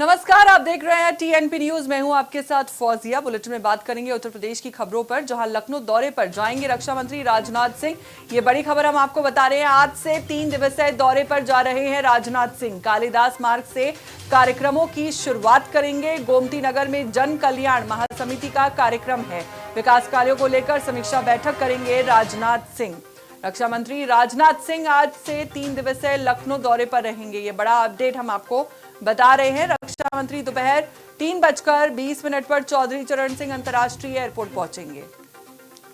नमस्कार, आप देख रहे हैं टीएनपी न्यूज। मैं हूं आपके साथ फौजिया। बुलेटिन में बात करेंगे उत्तर प्रदेश की खबरों पर, जहां लखनऊ दौरे पर जाएंगे रक्षा मंत्री राजनाथ सिंह। ये बड़ी खबर हम आपको बता रहे हैं। आज से 3 दिवसीय दौरे पर जा रहे हैं राजनाथ सिंह। कालिदास मार्ग से कार्यक्रमों की शुरुआत करेंगे। गोमती नगर में जन कल्याण महासमिति का कार्यक्रम है। विकास कार्यों को लेकर समीक्षा बैठक करेंगे राजनाथ सिंह। रक्षा मंत्री राजनाथ सिंह आज से 3 दिवसीय लखनऊ दौरे पर रहेंगे। ये बड़ा अपडेट हम आपको बता रहे हैं। रक्षा मंत्री दोपहर 3:20 पर चौधरी चरण सिंह अंतर्राष्ट्रीय एयरपोर्ट पहुंचेंगे।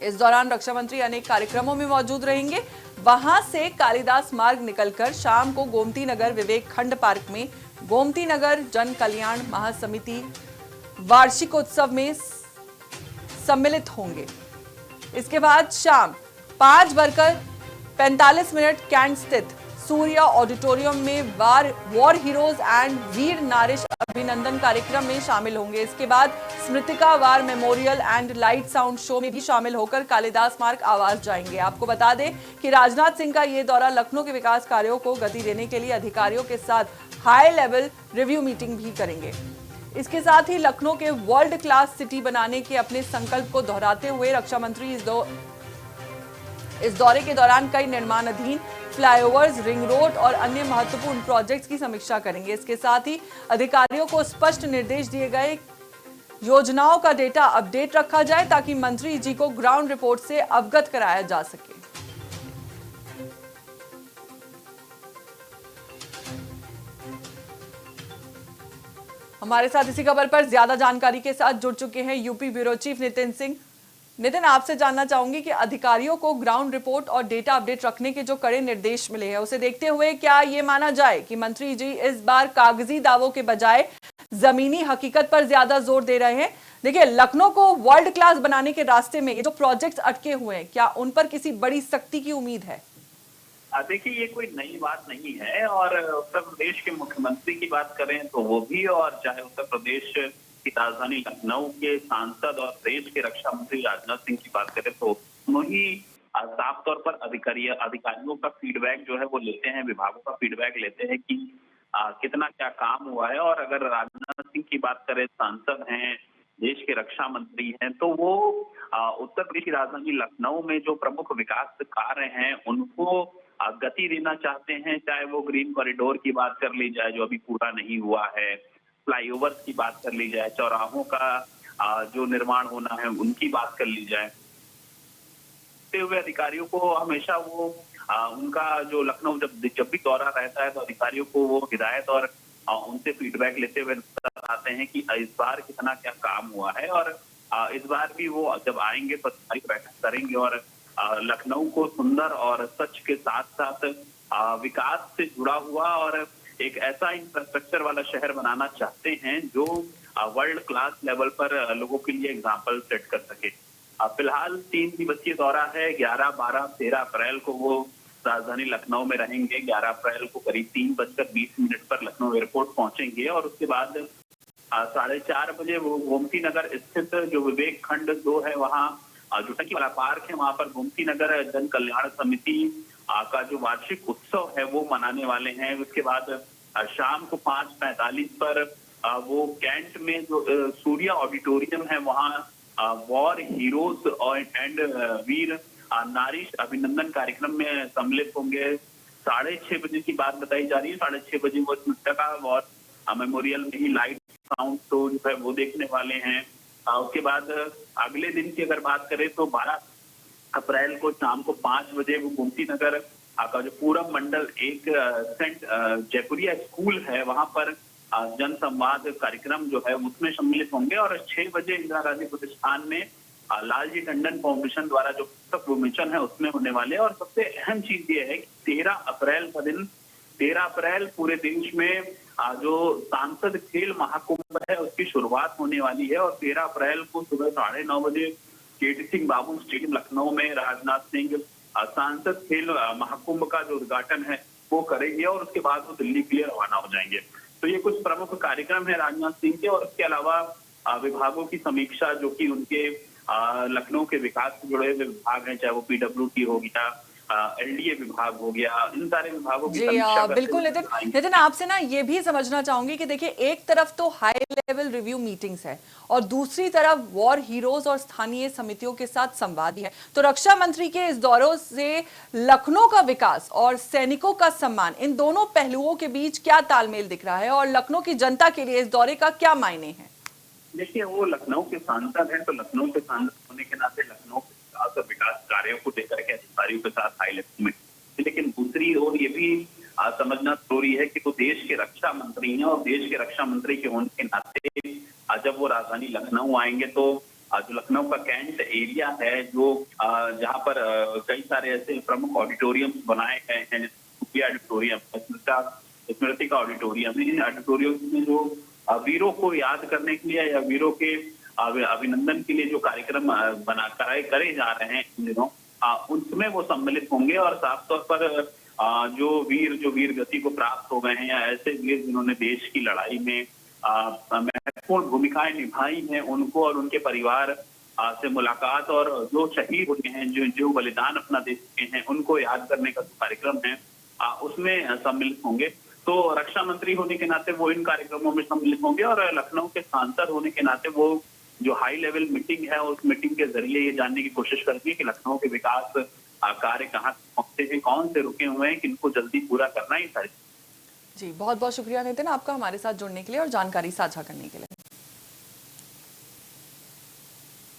इस दौरान रक्षा मंत्री अनेक कार्यक्रमों में मौजूद रहेंगे। वहां से कालिदास मार्ग निकलकर शाम को गोमती नगर विवेक खंड पार्क में गोमती नगर जन कल्याण महासमिति वार्षिकोत्सव में सम्मिलित होंगे। इसके बाद शाम 5:45 कैंट स्थित सूर्या ऑडिटोरियम में वॉर हीरोज एंड वीर नारिश अभिनंदन कार्यक्रम में शामिल होंगे। इसके बाद स्मृतिका war memorial and light sound show में भी शामिल होकर कालिदास मार्ग आवास जाएंगे। आपको बता दें कि राजनाथ सिंह का ये दौरा लखनऊ के विकास कार्यों को गति देने के लिए अधिकारियों के साथ हाई लेवल रिव्यू मीटिंग भी करेंगे। इसके साथ ही लखनऊ के वर्ल्ड क्लास सिटी बनाने के अपने संकल्प को दोहराते हुए रक्षा मंत्री इस दौरे के दौरान कई निर्माणाधीन फ्लाईओवर्स, रिंग रोड और अन्य महत्वपूर्ण प्रोजेक्ट्स की समीक्षा करेंगे। इसके साथ ही अधिकारियों को स्पष्ट निर्देश दिए गए योजनाओं का डेटा अपडेट रखा जाए ताकि मंत्री जी को ग्राउंड रिपोर्ट से अवगत कराया जा सके। हमारे साथ इसी खबर पर ज्यादा जानकारी के साथ जुड़ चुके हैं UP bureau chief Nitin Singh. Nitin, आपसे जानना चाहूंगी कि अधिकारियों को ग्राउंड रिपोर्ट और डेटा अपडेट रखने के जो कड़े निर्देश मिले हैं, उसे देखते हुए क्या ये माना जाए कि मंत्री जी इस बार कागजी दावों के बजाय जमीनी हकीकत पर ज्यादा जोर दे रहे हैं? देखिए, लखनऊ को वर्ल्ड क्लास बनाने के रास्ते में ये जो प्रोजेक्ट्स अटके हुए हैं, क्या उन पर किसी बड़ी सख्ती की उम्मीद है? देखिए, ये कोई नई बात नहीं है और उत्तर प्रदेश के मुख्यमंत्री की बात करें तो वो भी, और चाहे उत्तर प्रदेश की राजधानी लखनऊ के सांसद और देश के रक्षा मंत्री राजनाथ सिंह की बात करें तो वही साफ तौर पर अधिकारियों का फीडबैक जो है वो लेते हैं, विभागों का फीडबैक लेते हैं कि कितना क्या काम हुआ है। और अगर राजनाथ सिंह की बात करें, सांसद हैं, देश के रक्षा मंत्री हैं, तो वो उत्तर प्रदेश की राजधानी लखनऊ में जो प्रमुख विकास कार्य हैं उनको गति देना चाहते हैं। चाहे वो ग्रीन कॉरिडोर की बात कर ली जाए जो अभी पूरा नहीं हुआ है, फ्लाईओवर्स की बात कर ली जाए, चौराहों का जो निर्माण होना है उनकी बात कर ली जाए। हुए अधिकारियों को हमेशा वो उनका जो लखनऊ जब भी दौरा रहता है तो अधिकारियों को वो हिदायत और उनसे फीडबैक लेते हुए आते हैं कि इस बार कितना क्या काम हुआ है। और इस बार भी वो जब आएंगे तो बैठक करेंगे और लखनऊ को सुंदर और स्वच्छ के साथ साथ विकास से जुड़ा हुआ और एक ऐसा इंफ्रास्ट्रक्चर वाला शहर बनाना चाहते हैं जो वर्ल्ड क्लास लेवल पर लोगों के लिए एग्जाम्पल सेट कर सके। फिलहाल 3 दिवसीय दौरा है। 11, 12, 13 अप्रैल को वो राजधानी लखनऊ में रहेंगे। 11 अप्रैल को करीब 3:20 पर लखनऊ एयरपोर्ट पहुंचेंगे और उसके बाद 4:30 बजे वो गोमती नगर स्थित जो विवेक खंड 2 है, वहाँ जो टंकी वाला पार्क है, वहां पर गोमती नगर जन कल्याण समिति का जो वार्षिक उत्सव है वो मनाने वाले हैं। उसके बाद शाम को 5:45 पर वो कैंट में जो सूर्या ऑडिटोरियम है वहाँ वॉर हीरोज एंड वीर नारिश अभिनंदन कार्यक्रम में सम्मिलित होंगे। 6:30 बजे की बात बताई जा रही है। 6:30 बजे वो स्मृतिका वॉर मेमोरियल में ही लाइट साउंड शो जो है वो देखने वाले हैं। उसके बाद अगले दिन की अगर बात करें तो 12 अप्रैल को शाम को 5 बजे वो गोमती नगर का जो पूरब मंडल एक सेंट जयपुरिया स्कूल है वहां पर जन संवाद कार्यक्रम जो है उसमें सम्मिलित होंगे। और 6 बजे इंदिरा गांधी प्रतिष्ठान में लालजी टंडन फाउंडेशन द्वारा जो पुस्तक विमोचन है उसमें होने वाले। और सबसे अहम चीज ये है कि 13 अप्रैल का दिन, 13 अप्रैल पूरे देश में जो सांसद खेल महाकुंभ है उसकी शुरुआत होने वाली है। और 13 अप्रैल को सुबह 9:30 बजे केटी सिंह बाबू स्टेडियम लखनऊ में राजनाथ सिंह सांसद खेल महाकुंभ का जो उद्घाटन है वो करेंगे और उसके बाद वो दिल्ली के लिए रवाना हो जाएंगे। तो ये कुछ प्रमुख कार्यक्रम है राजनाथ सिंह के। और इसके अलावा विभागों की समीक्षा जो कि उनके लखनऊ के विकास से जुड़े हुए विभाग हैं, चाहे वो PWD हो गया, एलडीए विभाग हो गया, इन सारे विभागों की जी समीक्षा करते बिल्कुल हुए नितिन नजर आएंगे। नितिन आपसे ना ये भी समझना चाहूंगी कि देखिए एक तरफ तो हाई लेवल रिव्यू मीटिंग्स है और दूसरी तरफ वॉर हीरोज और स्थानीय समितियों के साथ संवाद है। तो रक्षा मंत्री के इस दौरों से लखनऊ का विकास और सैनिकों का सम्मान, इन दोनों पहलुओं के बीच क्या तालमेल दिख रहा है और लखनऊ की जनता के लिए इस दौरे का क्या मायने हैं? देखिए, वो लखनऊ के सांसद हैं, तो लखनऊ के सांसद होने के नाते लखनऊ के विकास और विकास कार्यों को लेकर के अधिकारियों के साथ हाई लेवल में, लेकिन दूसरी ओर ये भी समझना जरूरी है कि वो देश के रक्षा मंत्री हैं और देश के रक्षा मंत्री के होने के नाते जब वो राजधानी लखनऊ आएंगे तो जो लखनऊ का कैंट एरिया है, जो जहाँ पर कई सारे ऐसे प्रमुख ऑडिटोरियम बनाए गए हैं, जैसे ऑडिटोरियम, स्मृति का ऑडिटोरियम है, ऑडिटोरियम में जो वीरों को याद करने के लिए या वीरों के अभिनंदन के लिए जो कार्यक्रम बना करे जा रहे हैं इन दिनों, उसमें वो सम्मिलित होंगे और साफ तौर पर जो वीर गति को प्राप्त हो गए हैं या ऐसे वीर जिन्होंने देश की लड़ाई में महत्वपूर्ण भूमिकाएं निभाई हैं, उनको और उनके परिवार से मुलाकात और जो शहीद हुए हैं, जो बलिदान अपना दे चुके हैं, उनको याद करने का जो कार्यक्रम है उसमें सम्मिलित होंगे। तो रक्षा मंत्री होने के नाते वो इन कार्यक्रमों में सम्मिलित होंगे और लखनऊ के सांसद होने के नाते वो जो हाई लेवल मीटिंग है उस मीटिंग के जरिए ये जानने की कोशिश करेंगे कि लखनऊ के विकास कार्य कहाँ पहुंचे हैं, कौन से रुके हुए हैं, किनको जल्दी पूरा करना है, सारी। जी बहुत बहुत शुक्रिया नितिन आपका हमारे साथ जुड़ने के लिए और जानकारी साझा करने के लिए।